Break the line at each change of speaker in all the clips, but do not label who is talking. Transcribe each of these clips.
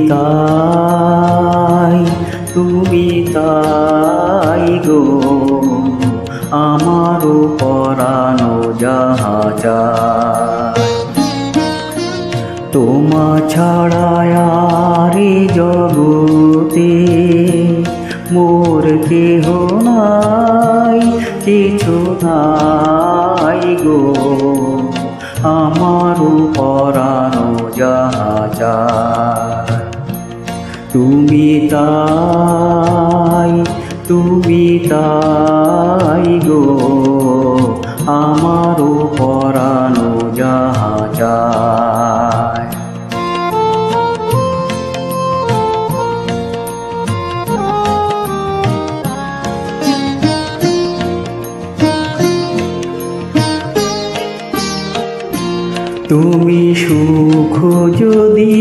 যায়। তুমি তাই গো আমারও পরানো যাহা যায়। তোমা ছাড়া আর এই জগতে মোর কেহ নাই, কিছু নাই গো আমারও পরানো যাহা যায়। তুমি তাই গো আমারও পরানো যাহা যায়। তুমি সুখ যদি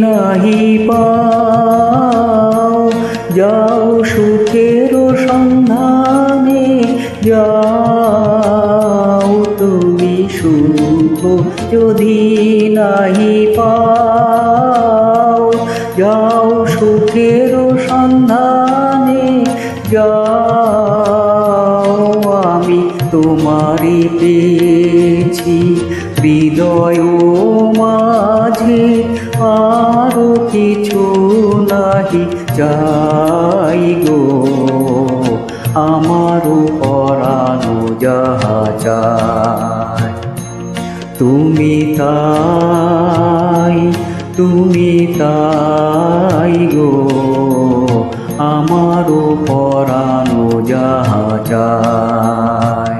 নাহি পাও, যাও সুখের সন্ধানে যাও। তুমি সুখ যদি নাহি পাও, যাও সুখের সন্ধানে যাও। আমি তোমারই পেয়েছি হৃদয় মাঝে, আরো কিছু নাহি চাই গো আমারও পরানো যাহা যায়। তুমি তাই গো আমারও পরানো যাহা যায়।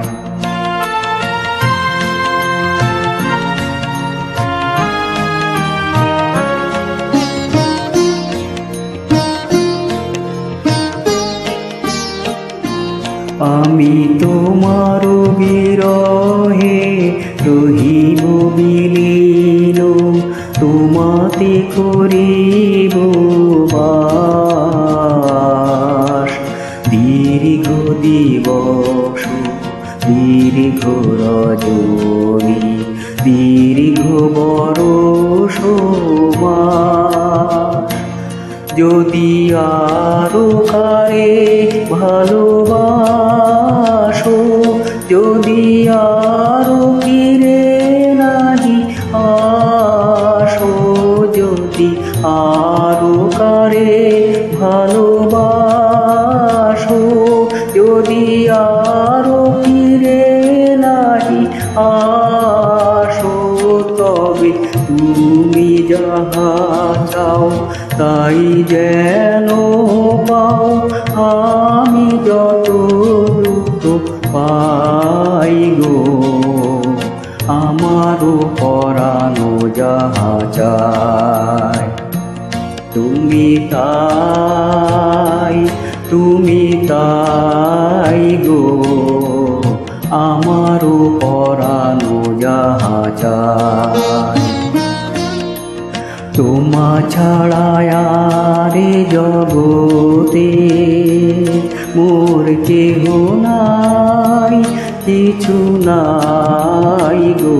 আমি তোমার বিরহে রহিব বিলীন, তোমাতে করিব বাস। দীর্ঘ দিবস দীর্ঘ রজনী, দীর্ঘ বরষ মাস। যদি আরো কারে ভালোবাসো, যদি আরো ফিরে নাহি আসো, যদি আরো কারে ভালোবাসো, যদি আরো ফিরে নাহি আসো, তবে তুমি যাহা চাও তাই যেন পাও। আমি যত দুঃখ পাই গো আমারও পরানো যাহা চায়। তুমি তাই গো আমারও পরানো যাহা চায়। তোমা ছাড়া আর এই জগতে মোর কেহ নাই, কিছু নাই গো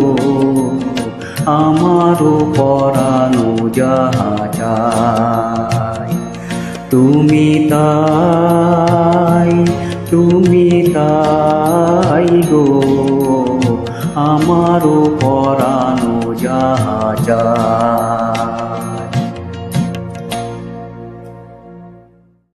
আমারও পরানো যাহা যায়। তুমি তাই গো আমারও পরানো যাহা যায়।